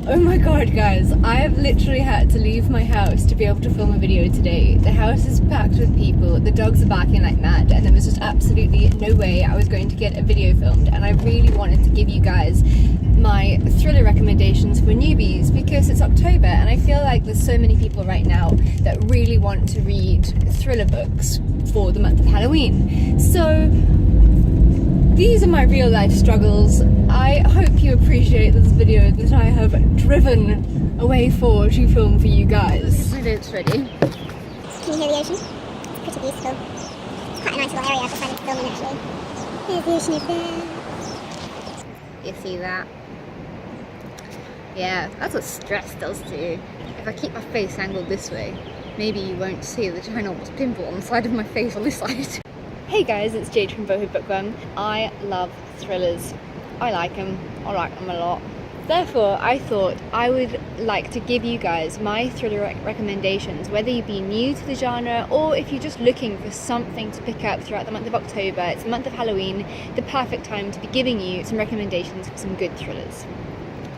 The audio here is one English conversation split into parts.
Oh my god, guys, I have literally had to leave my house to be able to film a video today. The house is packed with people, the dogs are barking like mad, and there was just absolutely no way I was going to get a video filmed, and I really wanted to give you guys my thriller recommendations for newbies because it's October and I feel like there's so many people right now that really want to read thriller books for the month of Halloween. So these are my real life struggles. I hope you appreciate this video that I have driven away for to film for you guys. It's ready. Can you hear the ocean? It's pretty beautiful. It's quite a nice little area for filming actually. There's the ocean is there. You see that? Yeah, that's what stress does to you. If I keep my face angled this way, maybe you won't see the ginormous pimple on the side of my face on this side. Hey guys, it's Jade from Boho Bookworm. I love thrillers. I like them a lot. Therefore, I thought I would like to give you guys my thriller recommendations, whether you be new to the genre or if you're just looking for something to pick up throughout the month of October. It's the month of Halloween, the perfect time to be giving you some recommendations for some good thrillers.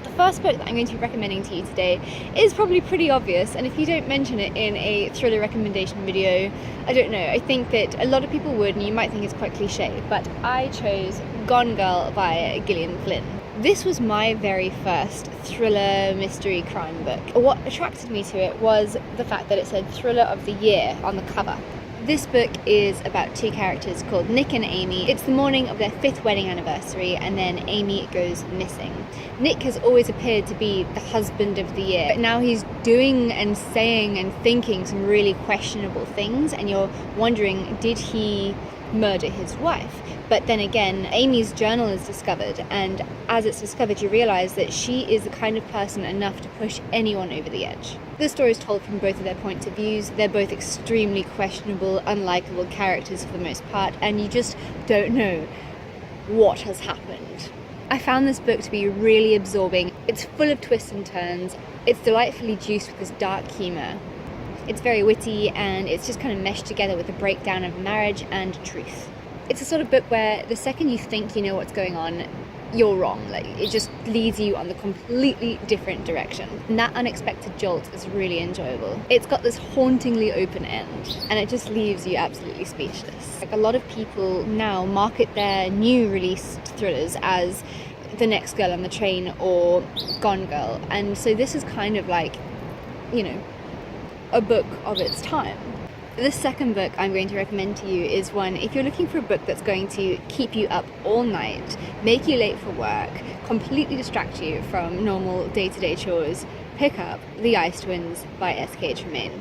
The first book that I'm going to be recommending to you today is probably pretty obvious, and if you don't mention it in a thriller recommendation video, I don't know, I think that a lot of people would, and you might think it's quite cliche, but I chose Gone Girl by Gillian Flynn. This was my very first thriller mystery crime book. What attracted me to it was the fact that it said Thriller of the Year on the cover. This book is about two characters called Nick and Amy. It's the morning of their 5th wedding anniversary and then Amy goes missing. Nick has always appeared to be the husband of the year, but now he's doing and saying and thinking some really questionable things, and you're wondering, did he murder his wife? But then again, Amy's journal is discovered, and as it's discovered, you realise that she is the kind of person enough to push anyone over the edge. The story is told from both of their points of views. They're both extremely questionable, unlikable characters for the most part, and you just don't know what has happened. I found this book to be really absorbing. It's full of twists and turns. It's delightfully juiced with this dark humour. It's very witty, and it's just kind of meshed together with a breakdown of marriage and truth. It's a sort of book where the second you think you know what's going on, you're wrong. Like, it just leads you on the completely different direction. And that unexpected jolt is really enjoyable. It's got this hauntingly open end, and it just leaves you absolutely speechless. Like, a lot of people now market their new released thrillers as The Next Girl on the Train or Gone Girl. And so this is kind of like, you know, a book of its time. The second book I'm going to recommend to you is one, if you're looking for a book that's going to keep you up all night, make you late for work, completely distract you from normal day-to-day chores, pick up The Ice Twins by S.K. Tremayne.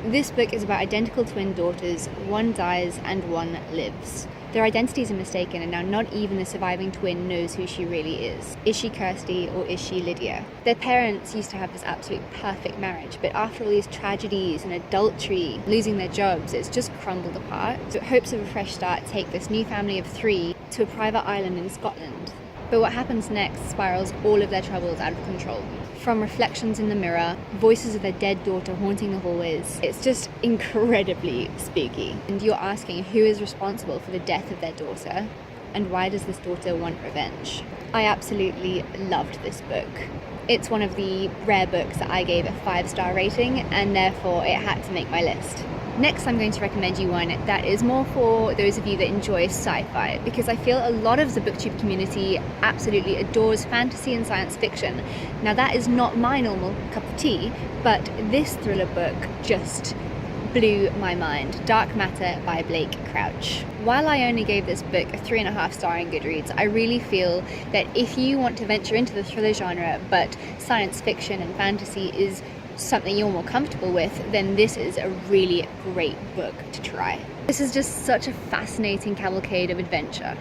This book is about identical twin daughters. One dies and one lives. Their identities are mistaken, and now not even the surviving twin knows who she really is. Is she Kirsty or is she Lydia? Their parents used to have this absolute perfect marriage, but after all these tragedies and adultery, losing their jobs, it's just crumbled apart. So hopes of a fresh start take this new family of 3 to a private island in Scotland. But what happens next spirals all of their troubles out of control. From reflections in the mirror, voices of their dead daughter haunting the hallways, it's just incredibly spooky. And you're asking who is responsible for the death of their daughter, and why does this daughter want revenge? I absolutely loved this book. It's one of the rare books that I gave a 5-star rating, and therefore it had to make my list. Next, I'm going to recommend you one that is more for those of you that enjoy sci-fi, because I feel a lot of the booktube community absolutely adores fantasy and science fiction. Now, that is not my normal cup of tea, but this thriller book just blew my mind. Dark Matter by Blake Crouch. While I only gave this book a 3.5 star in Goodreads, I really feel that if you want to venture into the thriller genre, but science fiction and fantasy is something you're more comfortable with, then this is a really great book to try. This is just such a fascinating cavalcade of adventure.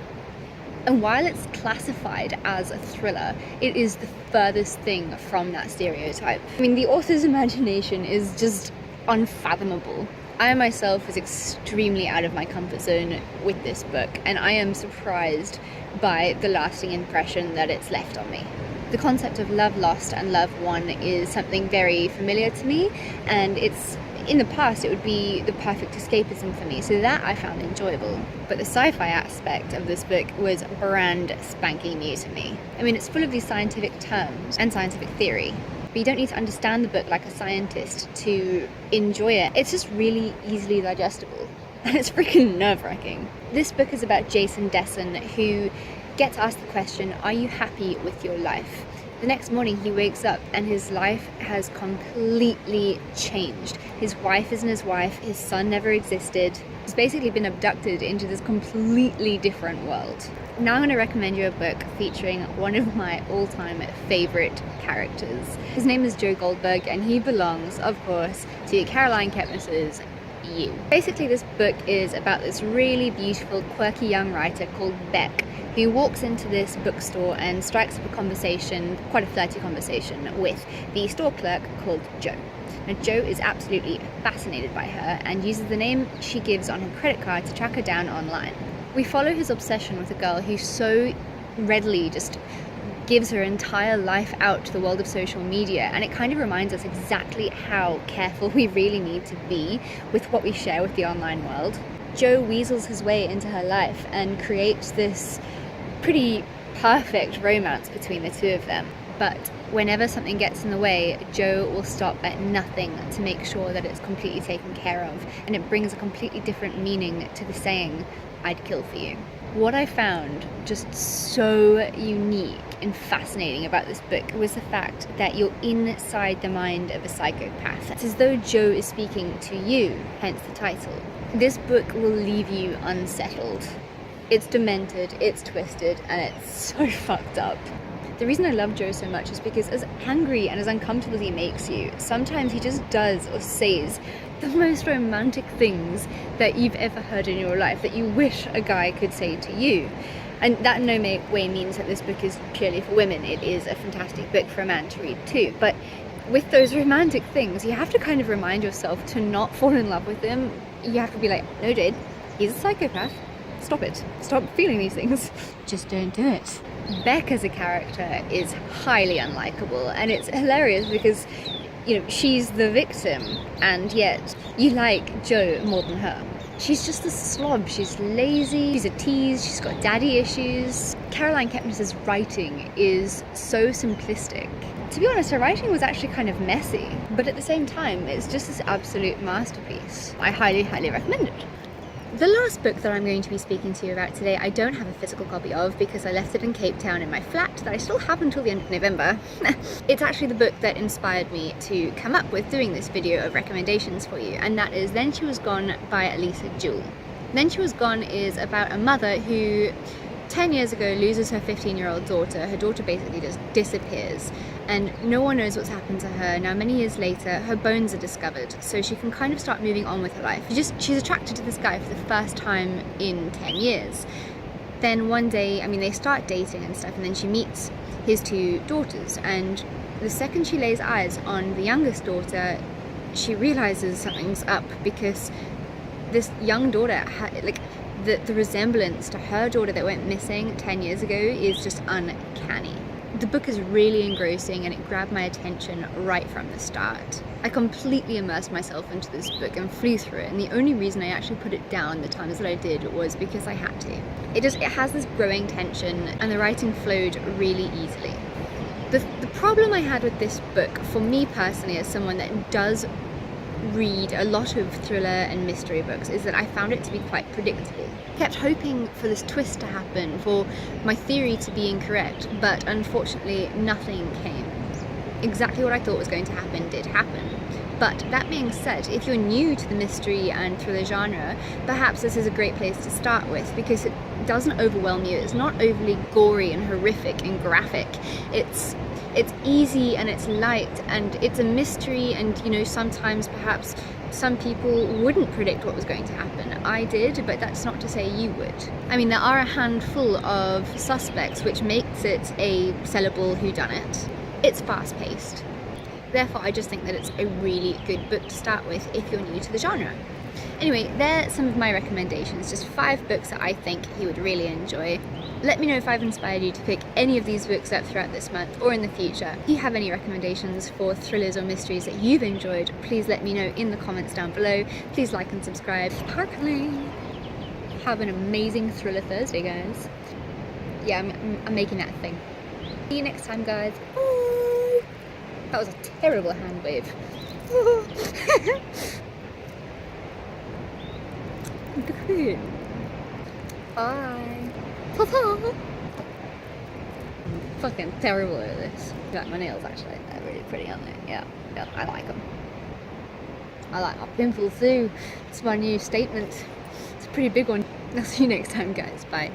And while it's classified as a thriller, it is the furthest thing from that stereotype. I mean, the author's imagination is just unfathomable. I myself was extremely out of my comfort zone with this book, and I am surprised by the lasting impression that it's left on me. The concept of love lost and love won is something very familiar to me, and it's in the past it would be the perfect escapism for me, so that I found enjoyable. But the sci-fi aspect of this book was brand spanking new to me. I mean, it's full of these scientific terms and scientific theory, but you don't need to understand the book like a scientist to enjoy it. It's just really easily digestible, and it's freaking nerve-wracking. This book is about Jason Desson, who gets asked the question, are you happy with your life? The next morning he wakes up and his life has completely changed. His wife isn't his wife, his son never existed. He's basically been abducted into this completely different world. Now I'm going to recommend you a book featuring one of my all-time favourite characters. His name is Joe Goldberg, and he belongs, of course, to Caroline Kepnes's You. Basically, this book is about this really beautiful, quirky young writer called Beck, who walks into this bookstore and strikes up a conversation, quite a flirty conversation, with the store clerk called Joe. Now, Joe is absolutely fascinated by her and uses the name she gives on her credit card to track her down online. We follow his obsession with a girl who so readily just gives her entire life out to the world of social media, and it kind of reminds us exactly how careful we really need to be with what we share with the online world. Joe weasels his way into her life and creates this pretty perfect romance between the two of them. But whenever something gets in the way, Joe will stop at nothing to make sure that it's completely taken care of, and it brings a completely different meaning to the saying, I'd kill for you. What I found just so unique and fascinating about this book was the fact that you're inside the mind of a psychopath. It's as though Joe is speaking to you, hence the title. This book will leave you unsettled. It's demented, it's twisted, and it's so fucked up. The reason I love Joe so much is because as angry and as uncomfortable as he makes you, sometimes he just does or says the most romantic things that you've ever heard in your life that you wish a guy could say to you. And that in no way means that this book is purely for women. It is a fantastic book for a man to read too. But with those romantic things, you have to kind of remind yourself to not fall in love with him. You have to be like, no, Jade, he's a psychopath. Stop it. Stop feeling these things. Just don't do it. Beck as a character is highly unlikable, and it's hilarious because, you know, she's the victim, and yet you like Joe more than her. She's just a slob, she's lazy, she's a tease, she's got daddy issues. Caroline Kepnes' writing is so simplistic. To be honest, her writing was actually kind of messy, but at the same time, it's just this absolute masterpiece. I highly, highly recommend it. The last book that I'm going to be speaking to you about today, I don't have a physical copy of because I left it in Cape Town in my flat that I still have until the end of November. It's actually the book that inspired me to come up with doing this video of recommendations for you, and that is Then She Was Gone by Elisa Jewell. Then She Was Gone is about a mother who 10 years ago loses her 15-year-old daughter. Her daughter basically just disappears, and no one knows what's happened to her. Now, many years later, her bones are discovered, so she can kind of start moving on with her life. She's attracted to this guy for the first time in 10 years. Then one day, I mean, they start dating and stuff, and then she meets his two daughters, and the second she lays eyes on the youngest daughter, she realizes something's up, because this young daughter, the resemblance to her daughter that went missing 10 years ago is just uncanny. The book is really engrossing, and it grabbed my attention right from the start. I completely immersed myself into this book and flew through it, and the only reason I actually put it down the times that I did was because I had to. It has this growing tension, and the writing flowed really easily. The problem I had with this book, for me personally, as someone that does read a lot of thriller and mystery books, is that I found it to be quite predictable. I kept hoping for this twist to happen, for my theory to be incorrect, but unfortunately nothing came. Exactly what I thought was going to happen did happen. But that being said, if you're new to the mystery and thriller genre, perhaps this is a great place to start with, because it doesn't overwhelm you. It's not overly gory and horrific and graphic. It's easy and it's light, and it's a mystery, and you know, sometimes perhaps some people wouldn't predict what was going to happen. I did, but that's not to say you would. I mean, there are a handful of suspects, which makes it a sellable whodunit. It's fast-paced. Therefore, I just think that it's a really good book to start with if you're new to the genre. Anyway, there are some of my recommendations, just 5 books that I think you would really enjoy. Let me know if I've inspired you to pick any of these books up throughout this month or in the future. If you have any recommendations for thrillers or mysteries that you've enjoyed, please let me know in the comments down below. Please like and subscribe. Apparently, have an amazing Thriller Thursday, guys. Yeah, I'm making that a thing. See you next time, guys. Bye. That was a terrible hand wave. Bye. Papa. I'm fucking terrible at this. Like my nails actually, they're really pretty, aren't they? Yeah, I like them. I like my pimples too. It's my new statement. It's a pretty big one. I'll see you next time, guys. Bye.